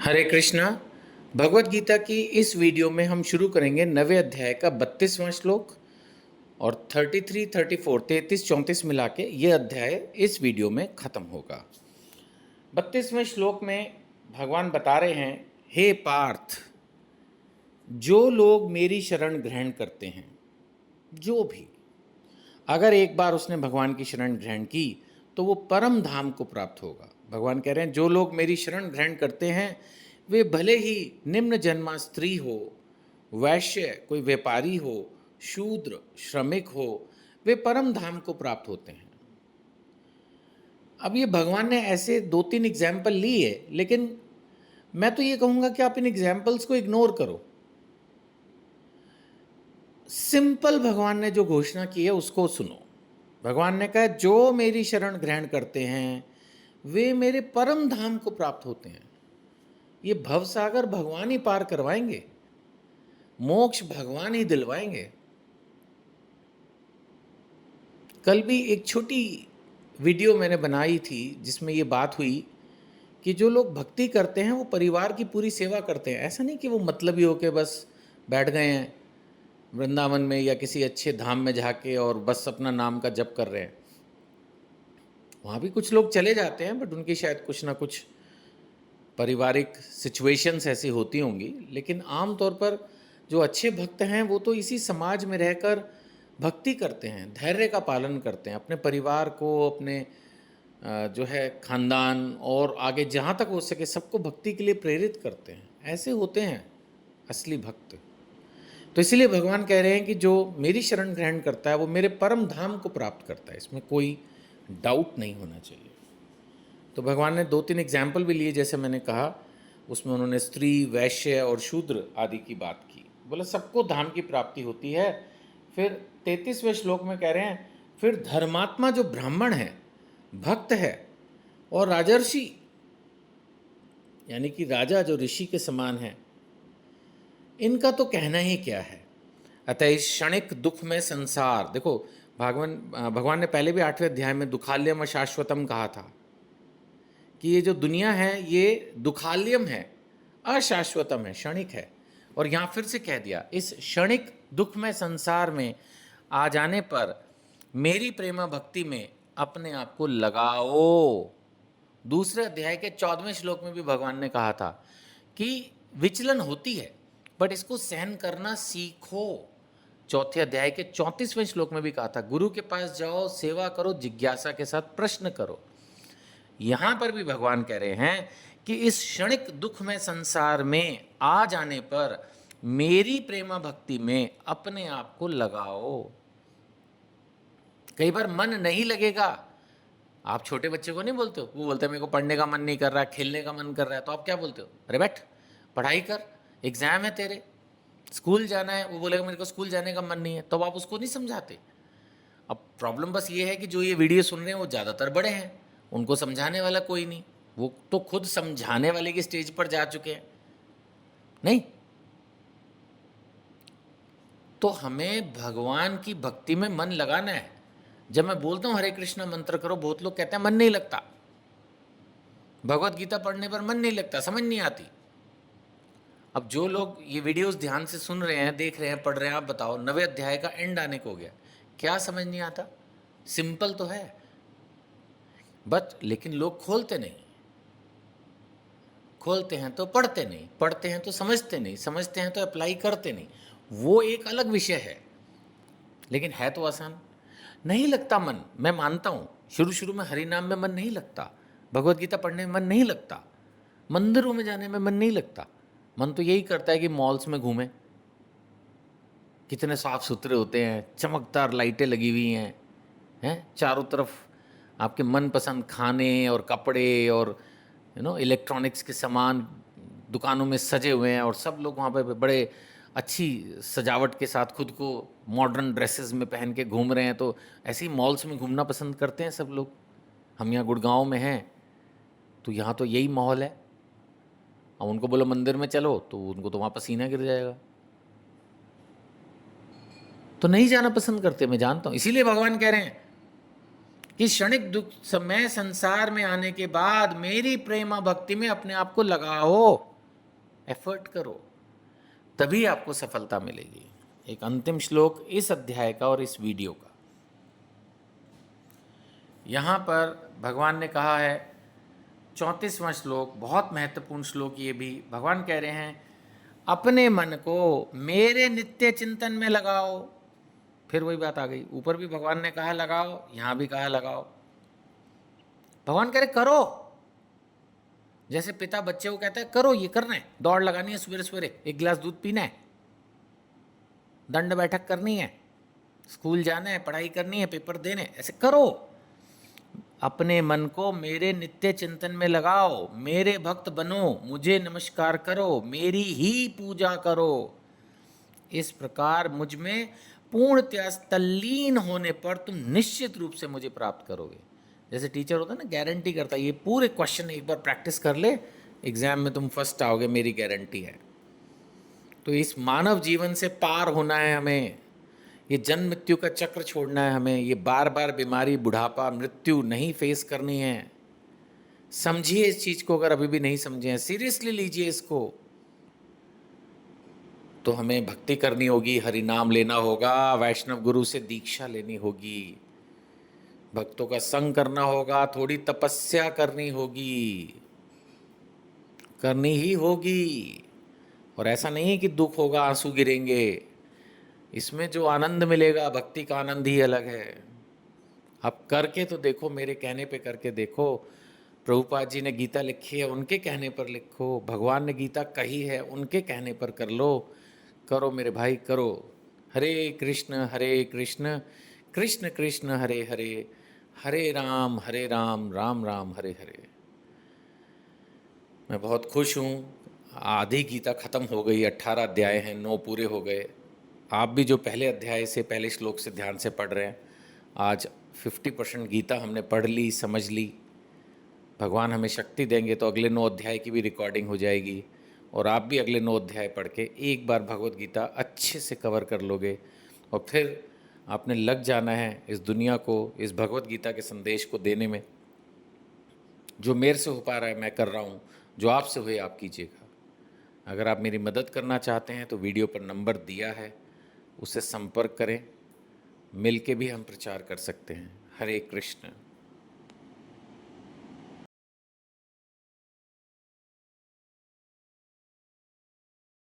हरे कृष्णा। भगवत गीता की इस वीडियो में हम शुरू करेंगे 9वें अध्याय का 32वां श्लोक और 33, 34, 33, 34 मिला के ये अध्याय इस वीडियो में खत्म होगा। 32वें श्लोक में भगवान बता रहे हैं, हे पार्थ, जो लोग मेरी शरण ग्रहण करते हैं, जो भी अगर एक बार उसने भगवान की शरण ग्रहण की तो वो परम धाम को प्राप्त होगा। भगवान कह रहे हैं, जो लोग मेरी शरण ग्रहण करते हैं वे भले ही निम्न जन्मा स्त्री हो, वैश्य कोई व्यापारी हो, शूद्र श्रमिक हो, वे परम धाम को प्राप्त होते हैं। अब ये भगवान ने ऐसे 2-3 एग्जाम्पल लिए, लेकिन मैं तो ये कहूँगा कि आप इन एग्जाम्पल्स को इग्नोर करो। सिंपल भगवान ने जो घोषणा की है उसको सुनो। भगवान ने कहा, जो मेरी शरण ग्रहण करते हैं वे मेरे परम धाम को प्राप्त होते हैं। ये भवसागर भगवान ही पार करवाएंगे, मोक्ष भगवान ही दिलवाएंगे। कल भी एक छोटी वीडियो मैंने बनाई थी जिसमें ये बात हुई कि जो लोग भक्ति करते हैं वो परिवार की पूरी सेवा करते हैं। ऐसा नहीं कि वो मतलबी होके बस बैठ गए हैं वृंदावन में या किसी अच्छे धाम में जाके और बस अपना नाम का जप कर रहे हैं। वहाँ भी कुछ लोग चले जाते हैं, बट उनकी शायद कुछ ना कुछ पारिवारिक सिचुएशंस ऐसी होती होंगी। लेकिन आम तौर पर जो अच्छे भक्त हैं वो तो इसी समाज में रहकर भक्ति करते हैं, धैर्य का पालन करते हैं, अपने परिवार को, अपने जो है खानदान और आगे जहाँ तक हो सके सबको भक्ति के लिए प्रेरित करते हैं। ऐसे होते हैं असली भक्त। तो इसीलिए भगवान कह रहे हैं कि जो मेरी शरण ग्रहण करता है वो मेरे परम धाम को प्राप्त करता है, इसमें कोई डाउट नहीं होना चाहिए। तो भगवान ने 2-3 एग्जाम्पल भी लिए, जैसे मैंने कहा उसमें उन्होंने स्त्री, वैश्य और शूद्र आदि की बात की। बोला सबको धाम की प्राप्ति होती है। फिर 33वें श्लोक में कह रहे हैं, फिर धर्मात्मा जो ब्राह्मण है, भक्त है और राजर्षि यानी कि राजा जो ऋषि के समान है, इनका तो कहना ही क्या है। अतः इस क्षणिक दुख में संसार, देखो भगवान ने पहले भी 8वें अध्याय में दुखाल्यम अशाश्वतम कहा था कि ये जो दुनिया है ये दुखाल्यम है, अशाश्वतम है, क्षणिक है। और यहाँ फिर से कह दिया, इस क्षणिक दुख में संसार में आ जाने पर मेरी प्रेमा भक्ति में अपने आप को लगाओ। दूसरे अध्याय के 14वें श्लोक में भी भगवान ने कहा था कि विचलन होती है बट इसको सहन करना सीखो। चौथे अध्याय के 34वें श्लोक में भी कहा था, गुरु के पास जाओ, सेवा करो, जिज्ञासा के साथ प्रश्न करो। यहाँ पर भी भगवान कह रहे हैं कि इस क्षणिक दुख में संसार में आ जाने पर मेरी प्रेमा भक्ति में अपने आप को लगाओ। कई बार मन नहीं लगेगा। आप छोटे बच्चे को नहीं बोलते हो, वो बोलते हैं मेरे को पढ़ने का मन नहीं कर रहा है, खेलने का मन कर रहा है, तो आप क्या बोलते हो? अरे बैठ, पढ़ाई कर, एग्जाम है तेरे, स्कूल जाना है। वो बोलेगा मेरे को स्कूल जाने का मन नहीं है, तो आप उसको नहीं समझाते। अब प्रॉब्लम बस ये है कि जो ये वीडियो सुन रहे हैं वो ज़्यादातर बड़े हैं, उनको समझाने वाला कोई नहीं, वो तो खुद समझाने वाले की स्टेज पर जा चुके हैं। नहीं, तो हमें भगवान की भक्ति में मन लगाना है। जब मैं बोलता हूँ हरे कृष्णा मंत्र करो, बहुत लोग कहते हैं मन नहीं लगता, भगवत गीता पढ़ने पर मन नहीं लगता, समझ नहीं आती। अब जो लोग ये वीडियोस ध्यान से सुन रहे हैं, देख रहे हैं, पढ़ रहे हैं, आप बताओ 9वें अध्याय का एंड आने को हो गया, क्या समझ नहीं आता? सिंपल तो है बट लेकिन लोग खोलते नहीं। खोलते हैं तो पढ़ते नहीं, पढ़ते हैं तो समझते नहीं, समझते हैं तो अप्लाई करते नहीं। वो एक अलग विषय है, लेकिन है तो आसान। नहीं लगता मन, मैं मानता हूँ शुरू शुरू में हरि नाम में मन नहीं लगता, भगवत गीता पढ़ने में मन नहीं लगता, मंदिरों में जाने में मन नहीं लगता। मन तो यही करता है कि मॉल्स में घूमें, कितने साफ सुथरे होते हैं, चमकदार लाइटें लगी हुई हैं चारों तरफ, आपके मनपसंद खाने और कपड़े और इलेक्ट्रॉनिक्स के सामान दुकानों में सजे हुए हैं, और सब लोग वहाँ पे बड़े अच्छी सजावट के साथ खुद को मॉडर्न ड्रेसेस में पहन के घूम रहे हैं। तो ऐसे ही मॉल्स में घूमना पसंद करते हैं सब लोग। हम यहाँ गुड़गांव में हैं तो यहाँ तो यही माहौल है। अब उनको बोलो मंदिर में चलो तो उनको तो वहाँ पसीना गिर जाएगा, तो नहीं जाना पसंद करते, मैं जानता हूँ। इसीलिए भगवान कह रहे हैं कि क्षणिक दुख समय संसार में आने के बाद मेरी प्रेमा भक्ति में अपने आप को लगाओ। एफर्ट करो, तभी आपको सफलता मिलेगी। एक अंतिम श्लोक इस अध्याय का और इस वीडियो का। यहाँ पर भगवान ने कहा है, 34वां श्लोक, बहुत महत्वपूर्ण श्लोक ये भी। भगवान कह रहे हैं, अपने मन को मेरे नित्य चिंतन में लगाओ। फिर वही बात आ गई, ऊपर भी भगवान ने कहा लगाओ, यहाँ भी कहा लगाओ। भगवान कह रहे करो, जैसे पिता बच्चे को कहता है करो, ये करना है, दौड़ लगानी है सवेरे सवेरे, 1 गिलास दूध पीना है, दंड बैठक करनी है, स्कूल जाना है, पढ़ाई करनी है, पेपर देने, ऐसे करो। अपने मन को मेरे नित्य चिंतन में लगाओ, मेरे भक्त बनो, मुझे नमस्कार करो, मेरी ही पूजा करो। इस प्रकार मुझ में पूर्णतया तल्लीन होने पर तुम निश्चित रूप से मुझे प्राप्त करोगे। जैसे टीचर होता है ना, गारंटी करता है, ये पूरे क्वेश्चन एक बार प्रैक्टिस कर ले, एग्जाम में तुम फर्स्ट आओगे, मेरी गारंटी है। तो इस मानव जीवन से पार होना है हमें, ये जन्म मृत्यु का चक्र छोड़ना है हमें, ये बार बार बीमारी, बुढ़ापा, मृत्यु नहीं फेस करनी है। समझिए इस चीज़ को, अगर अभी भी नहीं समझे हैं, सीरियसली लीजिए इसको। तो हमें भक्ति करनी होगी, हरि नाम लेना होगा, वैष्णव गुरु से दीक्षा लेनी होगी, भक्तों का संग करना होगा, थोड़ी तपस्या करनी होगी, करनी ही होगी। और ऐसा नहीं है कि दुख होगा, आंसू गिरेंगे, इसमें जो आनंद मिलेगा, भक्ति का आनंद ही अलग है। आप करके तो देखो, मेरे कहने पे करके देखो। प्रभुपाद जी ने गीता लिखी है, उनके कहने पर लिखो। भगवान ने गीता कही है, उनके कहने पर कर लो। करो मेरे भाई, करो। हरे कृष्ण कृष्ण कृष्ण हरे हरे, हरे राम राम राम हरे हरे। मैं बहुत खुश हूँ, आधी गीता खत्म हो गई, 18 अध्याय हैं, 9 पूरे हो गए। आप भी जो पहले अध्याय से, पहले श्लोक से ध्यान से पढ़ रहे हैं, आज 50% गीता हमने पढ़ ली, समझ ली। भगवान हमें शक्ति देंगे तो अगले 9 अध्याय की भी रिकॉर्डिंग हो जाएगी, और आप भी अगले 9 अध्याय पढ़ के एक बार भगवत गीता अच्छे से कवर कर लोगे। और फिर आपने लग जाना है इस दुनिया को, इस भगवत गीता के संदेश को देने में। जो मेरे से हो पा रहा है मैं कर रहा हूँ, जो आपसे हुए आप कीजिएगा। अगर आप मेरी मदद करना चाहते हैं तो वीडियो पर नंबर दिया है, उससे संपर्क करें, मिल के भी हम प्रचार कर सकते हैं। हरे कृष्ण।